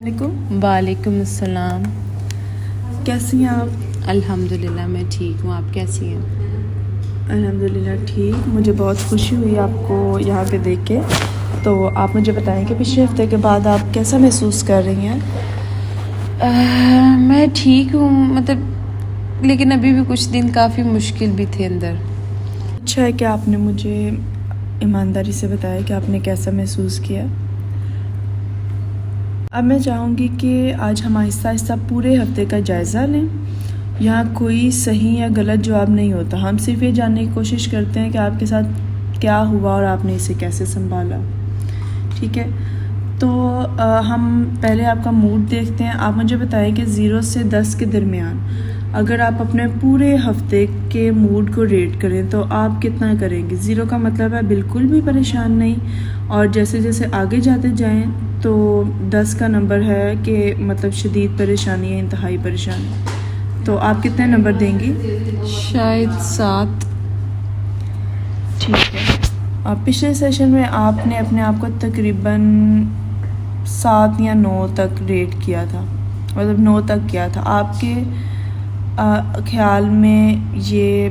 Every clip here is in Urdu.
وعلیکم السلام. کیسی ہیں آپ؟ الحمدللہ میں ٹھیک ہوں. آپ کیسی ہیں؟ الحمدللہ ٹھیک. مجھے بہت خوشی ہوئی آپ کو یہاں پہ دیکھ کے. تو آپ مجھے بتائیں کہ پچھلے ہفتے کے بعد آپ کیسا محسوس کر رہی ہیں؟ میں ٹھیک ہوں لیکن ابھی بھی کچھ دن کافی مشکل بھی تھے اندر. اچھا ہے کہ آپ نے مجھے ایمانداری سے بتایا کہ آپ نے کیسا محسوس کیا. اب میں چاہوں گی کہ آج ہم آہستہ آہستہ پورے ہفتے کا جائزہ لیں. یہاں کوئی صحیح یا غلط جواب نہیں ہوتا. ہم صرف یہ جاننے کی کوشش کرتے ہیں کہ آپ کے ساتھ کیا ہوا اور آپ نے اسے کیسے سنبھالا. ٹھیک ہے، تو ہم پہلے آپ کا موڈ دیکھتے ہیں. آپ مجھے بتائیں کہ 0 سے 10 کے درمیان اگر آپ اپنے پورے ہفتے کے موڈ کو ریٹ کریں تو آپ کتنا کریں گے؟ 0 کا مطلب ہے بالکل بھی پریشان نہیں، اور جیسے جیسے آگے جاتے جائیں تو 10 کا نمبر ہے کہ مطلب شدید پریشانی ہے، انتہائی پریشانی. تو آپ کتنے نمبر دیں گی؟ شاید 7. ٹھیک ہے. پچھلے سیشن میں آپ نے اپنے آپ کو تقریباً 7 یا 9 تک ریٹ کیا تھا، مطلب 9 تک کیا تھا. آپ کے خیال میں یہ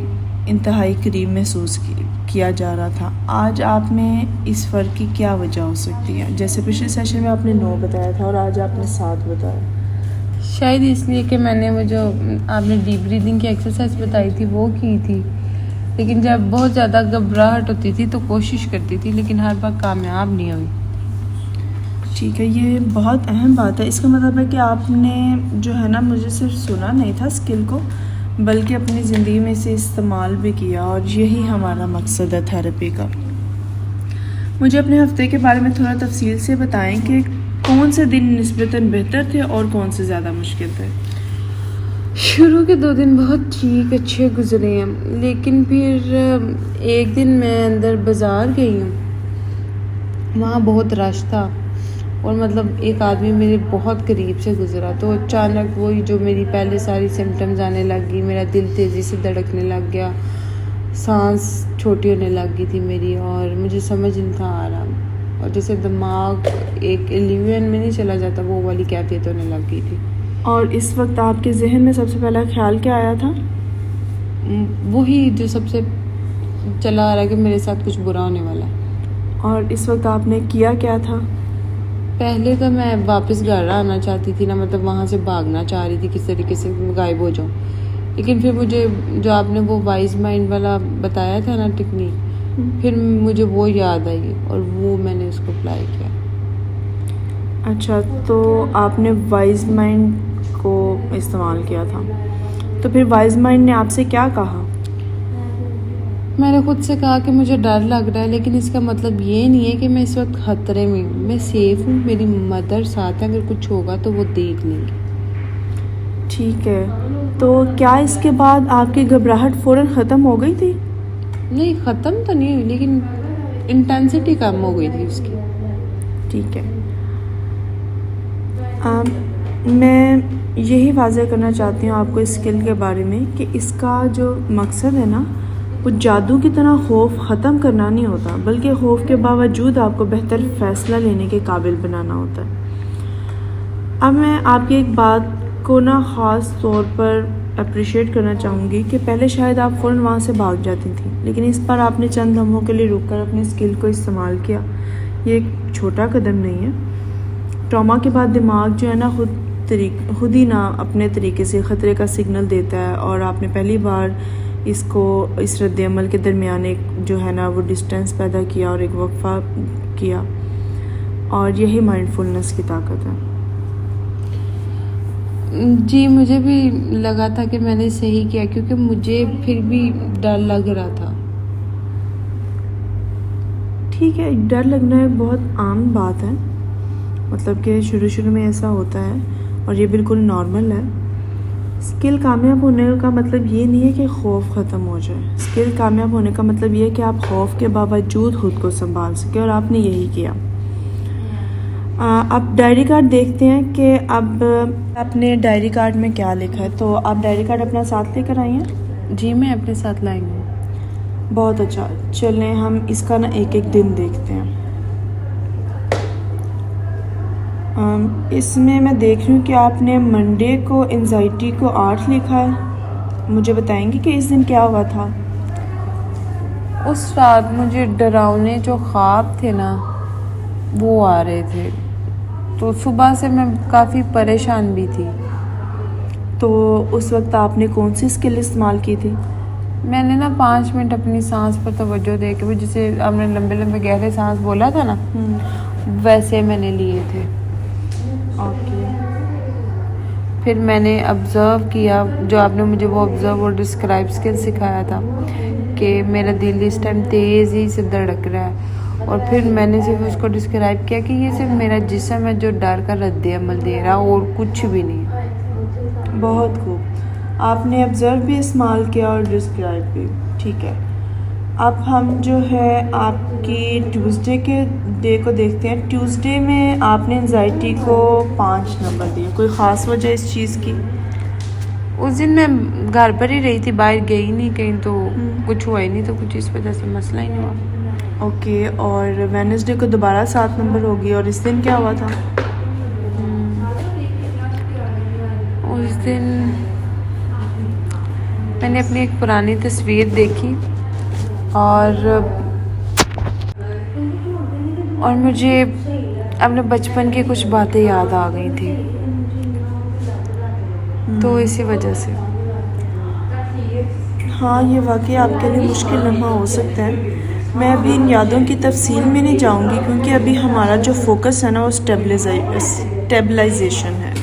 انتہائی قریب محسوس کیا جا رہا تھا. آج آپ میں اس فرق کی کیا وجہ ہو سکتی ہے؟ جیسے پچھلے سیشن میں آپ نے 9 بتایا تھا اور آج آپ نے 7 بتایا. شاید اس لیے کہ میں نے وہ جو آپ نے ڈیپ بریدنگ کی ایکسرسائز بتائی تھی وہ کی تھی، لیکن جب بہت زیادہ گھبراہٹ ہوتی تھی تو کوشش کرتی تھی لیکن ہر بار کامیاب نہیں ہوئی. ٹھیک ہے، یہ بہت اہم بات ہے. اس کا مطلب ہے کہ آپ نے جو ہے نا مجھے صرف سنا نہیں تھا اسکل کو، بلکہ اپنی زندگی میں اسے استعمال بھی کیا، اور یہی ہمارا مقصد ہے تھیراپی کا. مجھے اپنے ہفتے کے بارے میں تھوڑا تفصیل سے بتائیں کہ کون سے دن نسبتاً بہتر تھے اور کون سے زیادہ مشکل تھے. شروع کے 2 دن بہت ٹھیک اچھے گزرے ہیں، لیکن پھر ایک دن میں اندر بازار گئی ہوں، وہاں بہت رش تھا اور ایک آدمی میرے بہت قریب سے گزرا تو اچانک وہی جو میری پہلے ساری سمٹمز آنے لگ گئی. میرا دل تیزی سے دھڑکنے لگ گیا، سانس چھوٹی ہونے لگ گئی تھی میری، اور مجھے سمجھ نہیں تھا آ رہا، اور جیسے دماغ ایک ایلیوین میں نہیں چلا جاتا وہ والی کیفیت ہونے لگ گئی تھی. اور اس وقت آپ کے ذہن میں سب سے پہلا خیال کیا آیا تھا؟ وہی جو سب سے چلا آ رہا ہے کہ میرے ساتھ کچھ برا ہونے والا ہے. اور اس وقت آپ نے کیا کیا تھا؟ پہلے تو میں واپس گھر آنا چاہتی تھی نا، وہاں سے بھاگنا چاہ رہی تھی، کس طریقے سے غائب ہو جاؤں. لیکن پھر مجھے جو آپ نے وہ وائز مائنڈ والا بتایا تھا نا ٹیکنیک، پھر مجھے وہ یاد آئی اور وہ میں نے اس کو اپلائی کیا. اچھا، تو آپ نے وائز مائنڈ کو استعمال کیا تھا. تو پھر وائز مائنڈ نے آپ سے کیا کہا؟ میں نے خود سے کہا کہ مجھے ڈر لگ رہا ہے، لیکن اس کا مطلب یہ نہیں ہے کہ میں اس وقت خطرے میں ہوں. میں سیف ہوں، میری مدر ساتھ ہے، اگر کچھ ہوگا تو وہ دیکھ لیں گے. ٹھیک ہے، تو کیا اس کے بعد آپ کی گھبراہٹ فوراً ختم ہو گئی تھی؟ نہیں، ختم تو نہیں ہوئی، لیکن انٹینسٹی کم ہو گئی تھی اس کی. ٹھیک ہے. میں یہی واضح کرنا چاہتی ہوں آپ کو اس اسکل کے بارے میں کہ اس کا جو مقصد ہے نا وہ جادو کی طرح خوف ختم کرنا نہیں ہوتا، بلکہ خوف کے باوجود آپ کو بہتر فیصلہ لینے کے قابل بنانا ہوتا ہے. اب میں آپ کی ایک بات کو نا خاص طور پر اپریشیٹ کرنا چاہوں گی کہ پہلے شاید آپ فوراً وہاں سے بھاگ جاتی تھیں، لیکن اس پر آپ نے چند لمحوں کے لیے رک کر اپنی اسکل کو استعمال کیا. یہ ایک چھوٹا قدم نہیں ہے. ٹراما کے بعد دماغ جو ہے نا خود ہی نا اپنے طریقے سے خطرے کا سگنل دیتا ہے، اور آپ نے پہلی بار اس رد عمل کے درمیان ایک جو ہے نا وہ ڈسٹینس پیدا کیا اور ایک وقفہ کیا، اور یہی مائنڈ فلنس کی طاقت ہے. جی، مجھے بھی لگا تھا کہ میں نے صحیح کیا، کیونکہ مجھے پھر بھی ڈر لگ رہا تھا. ٹھیک ہے، ڈر لگنا ایک بہت عام بات ہے، کہ شروع میں ایسا ہوتا ہے اور یہ بالکل نارمل ہے. اسکل کامیاب ہونے کا مطلب یہ نہیں ہے کہ خوف ختم ہو جائے. اسکل کامیاب ہونے کا مطلب یہ ہے کہ آپ خوف کے باوجود خود کو سنبھال سکیں، اور آپ نے یہی کیا. اب ڈائری کارڈ دیکھتے ہیں کہ اب آپ نے ڈائری کارڈ میں کیا لکھا ہے. تو آپ ڈائری کارڈ اپنا ساتھ لے کر آئی ہیں؟ جی، میں اپنے ساتھ لائی ہوں. بہت اچھا. چلیں ہم اس کا نا ایک ایک دن دیکھتے ہیں. اس میں دیکھ رہی ہوں کہ آپ نے منڈے کو انزائٹی کو 8 لکھا ہے. مجھے بتائیں گے کہ اس دن کیا ہوا تھا؟ اس رات مجھے ڈراؤنے جو خواب تھے نا وہ آ رہے تھے، تو صبح سے میں کافی پریشان بھی تھی. تو اس وقت آپ نے کون سی اسکل استعمال کی تھی؟ میں نے نا 5 منٹ اپنی سانس پر توجہ دے کے، جسے آپ نے لمبے لمبے گہرے سانس بولا تھا نا، ویسے میں نے لیے تھے. اوکے. پھر میں نے آبزرو کیا، جو آپ نے مجھے وہ آبزرو اور ڈسکرائب اسکل سکھایا تھا، کہ میرا دل اس ٹائم تیزی سے دھڑک رہا ہے، اور پھر میں نے صرف اس کو ڈسکرائب کیا کہ یہ صرف میرا جسم ہے جو ڈر کا رد عمل دے رہا، اور کچھ بھی نہیں. بہت خوب. آپ نے آبزرو بھی استعمال کیا اور ڈسکرائب بھی. ٹھیک ہے. اب ہم جو ہے آپ کی ٹیوزڈے کے ڈے کو دیکھتے ہیں. ٹیوزڈے میں آپ نے انزائٹی کو 5 نمبر دیے. کوئی خاص وجہ اس چیز کی؟ اس دن میں گھر پر ہی رہی تھی، باہر گئی نہیں کہیں، تو کچھ ہوا ہی نہیں، تو کچھ اس وجہ سے مسئلہ ہی نہیں ہوا. اوکے. اور وینسڈے کو دوبارہ 7 نمبر ہوگی. اور اس دن کیا ہوا تھا؟ اس دن میں نے اپنی ایک پرانی تصویر دیکھی، اور مجھے اپنے بچپن کی کچھ باتیں یاد آ گئی تھی، تو اسی وجہ سے. ہاں، یہ واقعی آپ کے لیے مشکل لمحہ ہو سکتا ہے. میں ابھی ان یادوں کی تفصیل میں نہیں جاؤں گی، کیونکہ ابھی ہمارا جو فوکس ہے نا وہ اسٹیبلائزیشن ہے.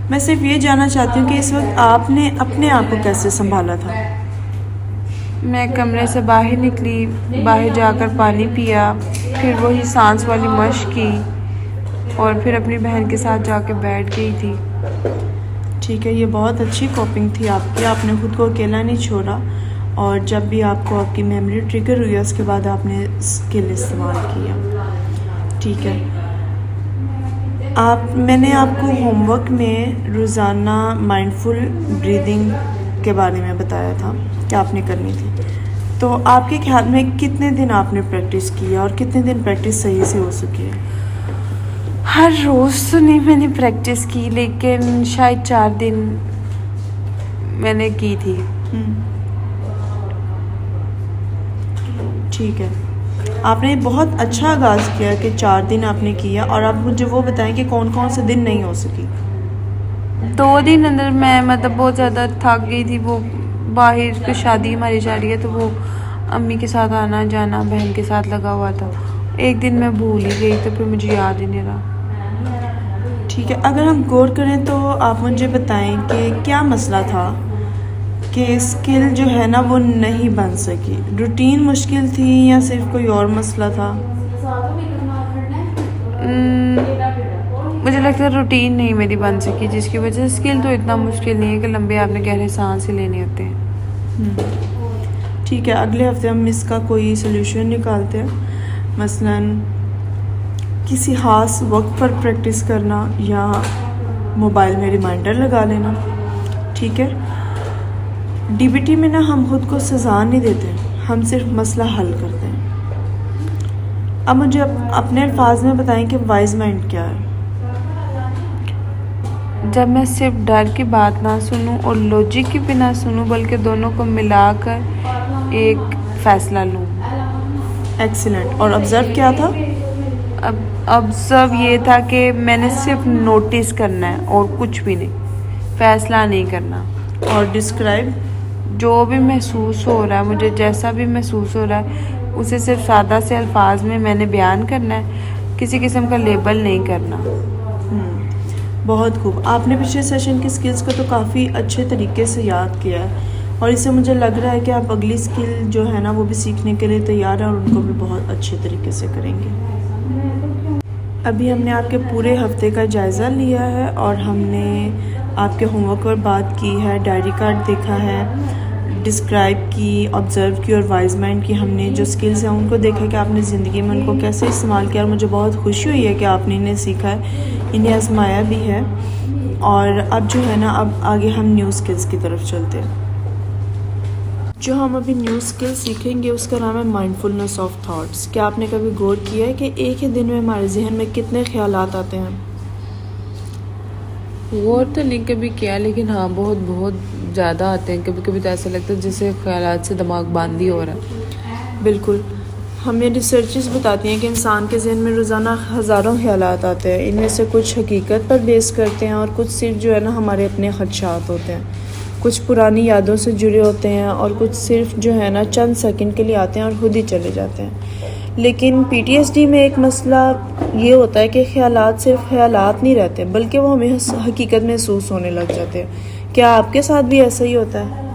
میں صرف یہ جاننا چاہتی ہوں کہ اس وقت آپ نے اپنے آپ کو کیسے سنبھالا تھا؟ میں کمرے سے باہر نکلی، باہر جا کر پانی پیا، پھر وہی سانس والی مشق کی، اور پھر اپنی بہن کے ساتھ جا کے بیٹھ گئی تھی. ٹھیک ہے. یہ بہت اچھی کوپنگ تھی آپ کی. آپ نے خود کو اکیلا نہیں چھوڑا، اور جب بھی آپ کو آپ کی میموری ٹریگر ہوئی اس کے بعد آپ نے اسکل استعمال کیا. ٹھیک ہے. میں نے آپ کو ہوم ورک میں روزانہ مائنڈفل بریدنگ کے بارے میں بتایا تھا کہ آپ نے کرنی تھی. تو آپ کے خیال میں کتنے دن آپ نے پریکٹس کی اور کتنے دن پریکٹس صحیح سے ہو سکی ہے؟ ہر روز تو نہیں میں نے پریکٹس کی، لیکن شاید 4 دن میں نے کی تھی. ٹھیک ہے. آپ نے بہت اچھا آغاز کیا کہ 4 دن آپ نے کیا. اور آپ مجھے وہ بتائیں کہ کون کون سے دن نہیں ہو سکی؟ 2 دن اندر میں بہت زیادہ تھک گئی تھی. وہ باہر کی شادی ہماری جا رہی ہے، تو وہ امی کے ساتھ آنا جانا بہن کے ساتھ لگا ہوا تھا. ایک دن میں بھول ہی گئی، تو پھر مجھے یاد ہی نہیں رہا. ٹھیک ہے. اگر ہم غور کریں تو آپ مجھے بتائیں کہ کیا مسئلہ تھا کہ اسکل جو ہے نا وہ نہیں بن سکی؟ روٹین مشکل تھی یا صرف کوئی اور مسئلہ تھا؟ مجھے لگتا ہے روٹین نہیں میری بن سکی، جس کی وجہ سے اسکل تو اتنا مشکل نہیں ہے کہ لمبے آپ نے گہرے سانس ہی لینے ہوتے ہیں. ٹھیک ہے. اگلے ہفتے ہم اس کا کوئی سلیوشن نکالتے ہیں، مثلاً کسی خاص وقت پر پریکٹس کرنا یا موبائل میں ریمائنڈر لگا لینا. ٹھیک ہے. ڈی بی ٹی میں نا ہم خود کو سزا نہیں دیتے، ہم صرف مسئلہ حل کرتے ہیں. اب مجھے اپنے الفاظ میں بتائیں کہ وائز مائنڈ کیا ہے؟ جب میں صرف ڈر کی بات نہ سنوں اور لوجک کی بھی نہ سنوں، بلکہ دونوں کو ملا کر ایک فیصلہ لوں. ایکسیلنٹ. اور آبزرو کیا تھا؟ آبزرو یہ تھا کہ میں نے صرف نوٹس کرنا ہے اور کچھ بھی نہیں، فیصلہ نہیں کرنا. اور ڈسکرائب؟ جو بھی محسوس ہو رہا ہے، مجھے جیسا بھی محسوس ہو رہا ہے، اسے صرف سادہ سے الفاظ میں نے بیان کرنا ہے، کسی قسم کا لیبل نہیں کرنا. بہت خوب. آپ نے پچھلے سیشن کی سکلز کو تو کافی اچھے طریقے سے یاد کیا ہے، اور اس سے مجھے لگ رہا ہے کہ آپ اگلی سکل جو ہے نا وہ بھی سیکھنے کے لیے تیار ہیں اور ان کو بھی بہت اچھے طریقے سے کریں گے. ابھی ہم نے آپ کے پورے ہفتے کا جائزہ لیا ہے، اور ہم نے آپ کے ہوم ورک پر بات کی ہے، ڈائری کارڈ دیکھا ہے، ڈسکرائب کی، آبزرو کی، اور وائز مائنڈ کی. ہم نے جو سکلز ہیں ان کو دیکھا کہ آپ نے زندگی میں ان کو کیسے استعمال کیا، اور مجھے بہت خوشی ہوئی ہے کہ آپ نے انہیں سیکھا ہے، انہیں آزمایا بھی ہے. اور اب جو ہے نا اب آگے ہم نیو سکلز کی طرف چلتے ہیں. جو ہم ابھی نیو سکل سیکھیں گے اس کا نام ہے مائنڈفلنس آف تھاٹس. کیا آپ نے کبھی غور کیا ہے کہ ایک ہی دن میں ہمارے ذہن میں کتنے خیالات آتے ہیں؟ غور تو نہیں کبھی کیا، لیکن ہاں بہت بہت زیادہ آتے ہیں. کبھی کبھی تو ایسا لگتا ہے جیسے خیالات سے دماغ بند ہی ہو رہا ہے. بالکل. ہمیں ریسرچز بتاتی ہیں کہ انسان کے ذہن میں روزانہ ہزاروں خیالات آتے ہیں. ان میں سے کچھ حقیقت پر بیس کرتے ہیں اور کچھ صرف جو ہے نا ہمارے اپنے خدشات ہوتے ہیں. کچھ پرانی یادوں سے جڑے ہوتے ہیں اور کچھ صرف جو ہے نا چند سیکنڈ کے لیے آتے ہیں اور خود ہی چلے جاتے ہیں. لیکن پی ٹی ایس ڈی میں ایک مسئلہ یہ ہوتا ہے کہ خیالات صرف خیالات نہیں رہتے بلکہ وہ ہمیں حقیقت محسوس ہونے لگ جاتے ہیں. کیا آپ کے ساتھ بھی ایسا ہی ہوتا ہے؟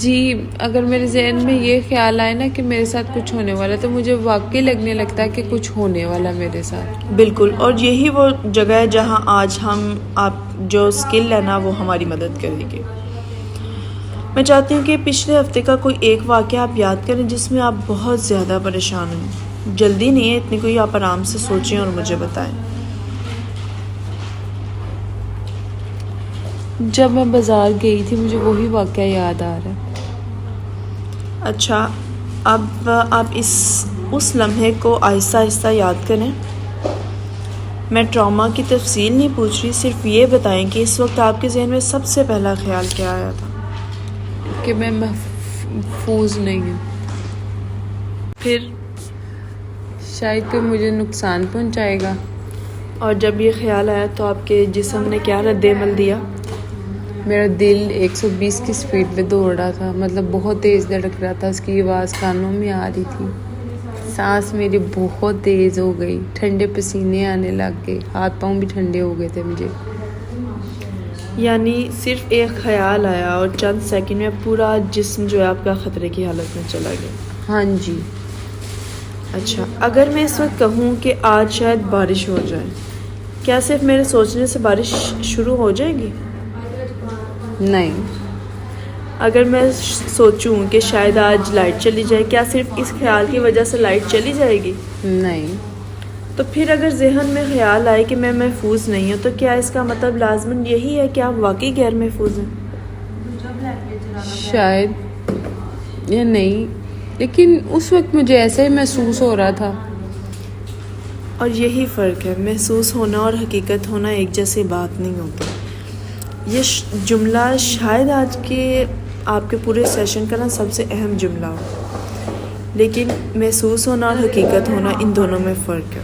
جی، اگر میرے ذہن میں یہ خیال آئے نا کہ میرے ساتھ کچھ ہونے والا، تو مجھے واقعی لگنے لگتا ہے کہ کچھ ہونے والا میرے ساتھ. بالکل. اور یہی وہ جگہ ہے جہاں آج آپ جو اسکل ہے نا وہ ہماری مدد کرے گی. میں چاہتی ہوں کہ پچھلے ہفتے کا کوئی ایک واقعہ آپ یاد کریں جس میں آپ بہت زیادہ پریشان ہویں. جلدی نہیں ہے اتنی کوئی، آپ آرام سے سوچیں اور مجھے بتائیں. جب میں بازار گئی تھی مجھے وہی واقعہ یاد آ رہا ہے. اچھا، اب آپ اس لمحے کو آہستہ آہستہ یاد کریں. میں ٹراما کی تفصیل نہیں پوچھ رہی، صرف یہ بتائیں کہ اس وقت آپ کے ذہن میں سب سے پہلا خیال کیا آیا تھا؟ کہ میں محفوظ نہیں ہوں. پھر؟ شاید کوئی مجھے نقصان پہنچائے گا. اور جب یہ خیال آیا تو آپ کے جسم نے کیا رد عمل دیا؟ میرا دل 120 کی سپیڈ پہ دوڑ رہا تھا، مطلب بہت تیز دھڑک رہا تھا. اس کی آواز کانوں میں آ رہی تھی. سانس میری بہت تیز ہو گئی، ٹھنڈے پسینے آنے لگ گئے، ہاتھ پاؤں بھی ٹھنڈے ہو گئے تھے مجھے. یعنی صرف ایک خیال آیا اور چند سیکنڈ میں پورا جسم جو ہے آپ کا خطرے کی حالت میں چلا گیا؟ ہاں جی. اچھا، اگر میں اس وقت کہوں کہ آج شاید بارش ہو جائے، کیا صرف میرے سوچنے سے بارش شروع ہو جائے گی؟ نہیں. اگر میں سوچوں کہ شاید آج لائٹ چلی جائے، کیا صرف اس خیال کی وجہ سے لائٹ چلی جائے گی؟ نہیں. تو پھر اگر ذہن میں خیال آئے کہ میں محفوظ نہیں ہوں، تو کیا اس کا مطلب لازماً یہی ہے کہ آپ واقعی غیر محفوظ ہیں؟ شاید یا نہیں، لیکن اس وقت مجھے ایسا ہی محسوس ہو رہا تھا. اور یہی فرق ہے، محسوس ہونا اور حقیقت ہونا ایک جیسی بات نہیں ہوتی. یہ جملہ شاید آج کے آپ کے پورے سیشن کا نا سب سے اہم جملہ ہو. لیکن محسوس ہونا اور حقیقت ہونا، ان دونوں میں فرق ہے.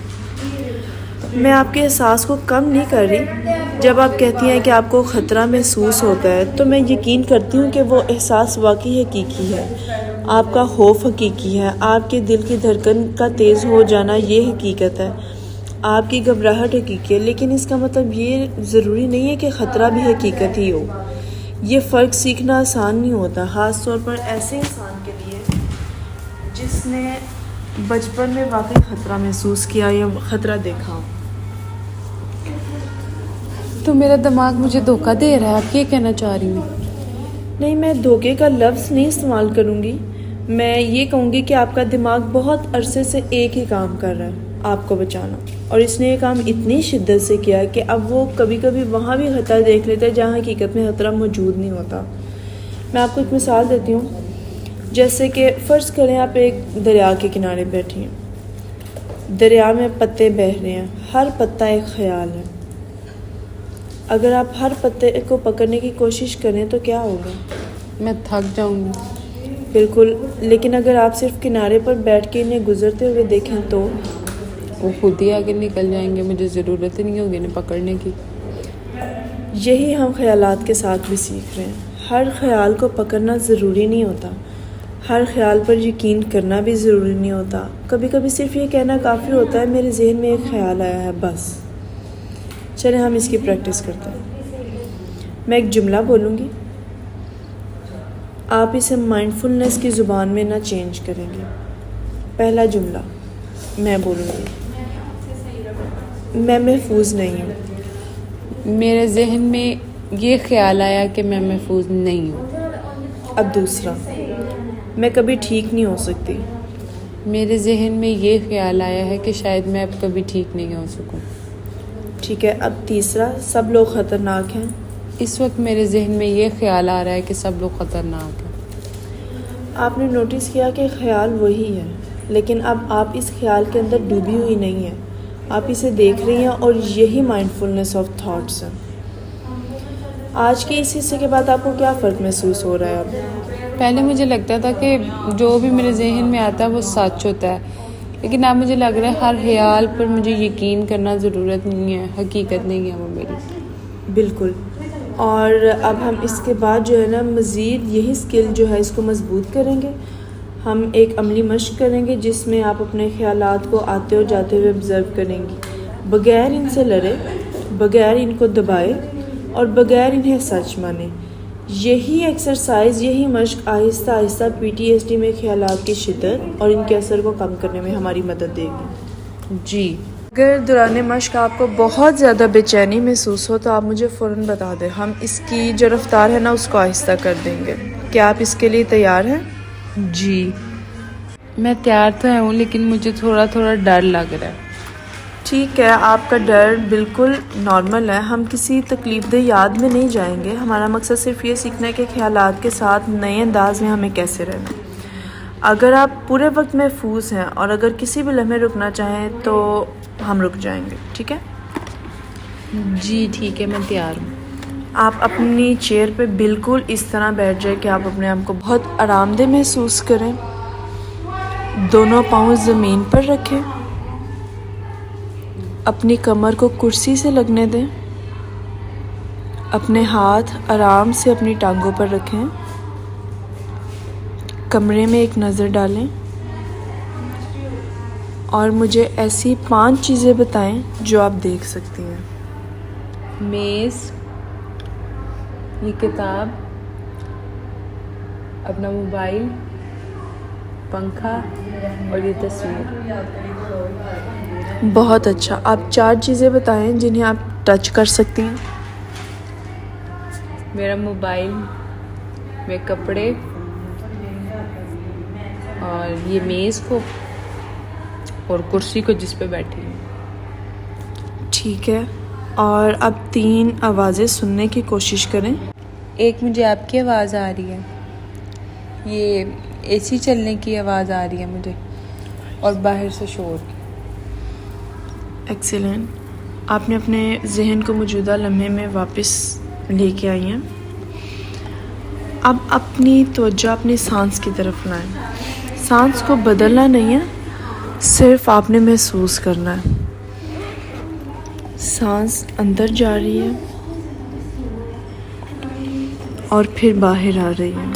میں آپ کے احساس کو کم نہیں کر رہی. جب آپ کہتی ہیں کہ آپ کو خطرہ محسوس ہوتا ہے تو میں یقین کرتی ہوں کہ وہ احساس واقعی حقیقی ہے. آپ کا خوف حقیقی ہے، آپ کے دل کی دھڑکن کا تیز ہو جانا یہ حقیقت ہے، آپ کی گھبراہٹ حقیقی ہے. لیکن اس کا مطلب یہ ضروری نہیں ہے کہ خطرہ بھی حقیقت ہی ہو. یہ فرق سیکھنا آسان نہیں ہوتا، خاص طور پر ایسے انسان کے لیے جس نے بچپن میں واقعی خطرہ محسوس کیا یا خطرہ دیکھا ہو. تو میرا دماغ مجھے دھوکہ دے رہا ہے، آپ یہ کہنا چاہ رہی ہیں؟ نہیں، میں دھوکے کا لفظ نہیں استعمال کروں گی. میں یہ کہوں گی کہ آپ کا دماغ بہت عرصے سے ایک ہی کام کر رہا ہے، آپ کو بچانا. اور اس نے یہ کام اتنی شدت سے کیا کہ اب وہ کبھی کبھی وہاں بھی خطرہ دیکھ لیتا ہے جہاں حقیقت میں خطرہ موجود نہیں ہوتا. میں آپ کو ایک مثال دیتی ہوں. جیسے کہ فرض کریں آپ ایک دریا کے کنارے بیٹھی ہیں، دریا میں پتے بہہ رہے ہیں، ہر پتا ایک خیال ہے. اگر آپ ہر پتے کو پکڑنے کی کوشش کریں تو کیا ہوگا؟ میں تھک جاؤں گی. بالکل. لیکن اگر آپ صرف کنارے پر بیٹھ کے انہیں گزرتے ہوئے دیکھیں تو وہ خود ہی آگے نکل جائیں گے، مجھے ضرورت ہی نہیں ہوگی انہیں پکڑنے کی. یہی ہم خیالات کے ساتھ بھی سیکھ رہے ہیں. ہر خیال کو پکڑنا ضروری نہیں ہوتا، ہر خیال پر یقین کرنا بھی ضروری نہیں ہوتا. کبھی کبھی صرف یہ کہنا کافی ہوتا ہے میرے ذہن میں ایک خیال آیا ہے، بس. چلیں ہم اس کی پریکٹس کرتے ہیں. میں ایک جملہ بولوں گی، آپ اسے مائنڈفلنس کی زبان میں نہ چینج کریں گے. پہلا جملہ میں بولوں گی، میں محفوظ نہیں ہوں. میرے ذہن میں یہ خیال آیا کہ میں محفوظ نہیں ہوں. اب دوسرا، میں کبھی ٹھیک نہیں ہو سکتی. میرے ذہن میں یہ خیال آیا ہے کہ شاید میں اب کبھی ٹھیک نہیں ہو سکوں. ٹھیک ہے. اب تیسرا، سب لوگ خطرناک ہیں. اس وقت میرے ذہن میں یہ خیال آ رہا ہے کہ سب لوگ خطرناک ہیں. آپ نے نوٹس کیا کہ خیال وہی ہے، لیکن اب آپ اس خیال کے اندر ڈوبی ہوئی نہیں ہیں. آپ اسے دیکھ رہی ہیں اور یہی مائنڈفلنس آف تھاٹس ہے۔ آج کے اس حصے کے بعد آپ کو کیا فرق محسوس ہو رہا ہے اب؟ پہلے مجھے لگتا تھا کہ جو بھی میرے ذہن میں آتا ہے وہ سچ ہوتا ہے، لیکن اب مجھے لگ رہا ہے ہر خیال پر مجھے یقین کرنا ضرورت نہیں ہے، حقیقت نہیں ہے وہ میری۔ بالکل۔ اور اب ہم اس کے بعد جو ہے نا مزید یہی اسکل جو ہے اس کو مضبوط کریں گے۔ ہم ایک عملی مشق کریں گے جس میں آپ اپنے خیالات کو آتے اور جاتے ہوئے آبزرو کریں گی، بغیر ان سے لڑے، بغیر ان کو دبائے اور بغیر انہیں سچ مانے۔ یہی ایکسرسائز، یہی مشق آہستہ آہستہ PTSD میں خیالات کی شدت اور ان کے اثر کو کم کرنے میں ہماری مدد دے گی۔ جی، اگر دوران مشق آپ کو بہت زیادہ بے چینی محسوس ہو تو آپ مجھے فوراً بتا دیں، ہم اس کی جو رفتار ہے نا اس کو آہستہ کر دیں گے۔ کیا آپ اس کے لیے تیار ہیں؟ جی میں تیار تو ہوں، لیکن مجھے تھوڑا ڈر لگ رہا ہے۔ ٹھیک ہے، آپ کا ڈر بالکل نارمل ہے۔ ہم کسی تکلیف دہ یاد میں نہیں جائیں گے، ہمارا مقصد صرف یہ سیکھنا ہے کہ خیالات کے ساتھ نئے انداز میں ہمیں کیسے رہنا۔ اگر آپ پورے وقت محفوظ ہیں اور اگر کسی بھی لمحے رکنا چاہیں تو ہم رک جائیں گے، ٹھیک ہے؟ جی ٹھیک ہے، میں تیار ہوں۔ آپ اپنی چیئر پہ بالکل اس طرح بیٹھ جائیں کہ آپ اپنے آپ کو بہت آرام دہ محسوس کریں۔ دونوں پاؤں زمین پر رکھیں، اپنی کمر کو کرسی سے لگنے دیں، اپنے ہاتھ آرام سے اپنی ٹانگوں پر رکھیں، کمرے میں ایک نظر ڈالیں اور مجھے ایسی 5 چیزیں بتائیں جو آپ دیکھ سکتی ہیں۔ میز، یہ کتاب، اپنا موبائل، پنکھا اور یہ تصویر۔ بہت اچھا، آپ 4 چیزیں بتائیں جنہیں آپ ٹچ کر سکتی ہیں۔ میرا موبائل، میرے کپڑے اور یہ میز کو اور کرسی کو جس پہ بیٹھی ہوں۔ ٹھیک ہے، اور اب 3 آوازیں سننے کی کوشش کریں۔ ایک مجھے آپ کی آواز آ رہی ہے، یہ AC چلنے کی آواز آ رہی ہے مجھے، اور باہر سے شور کی۔ ایکسیلنٹ، آپ نے اپنے ذہن کو موجودہ لمحے میں واپس لے کے آئی ہیں۔ اب اپنی توجہ اپنی سانس کی طرف لائیں۔ سانس کو بدلنا نہیں ہے، صرف آپ نے محسوس کرنا ہے۔ سانس اندر جا رہی ہے اور پھر باہر آ رہی ہے۔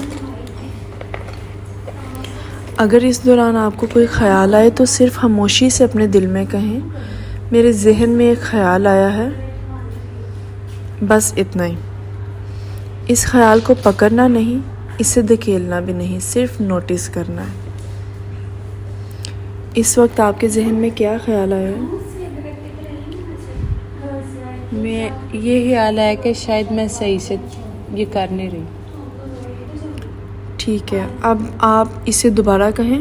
اگر اس دوران آپ کو کوئی خیال آئے تو صرف خاموشی سے اپنے دل میں کہیں، میرے ذہن میں ایک خیال آیا ہے، بس اتنا ہی۔ اس خیال کو پکڑنا نہیں، اسے دھکیلنا بھی نہیں، صرف نوٹس کرنا ہے۔ اس وقت آپ کے ذہن میں کیا خیال آیا ہے؟ میں یہ خیال ہے کہ شاید میں صحیح سے یہ کر نہیں رہی۔ ٹھیک ہے، اب آپ اسے دوبارہ کہیں۔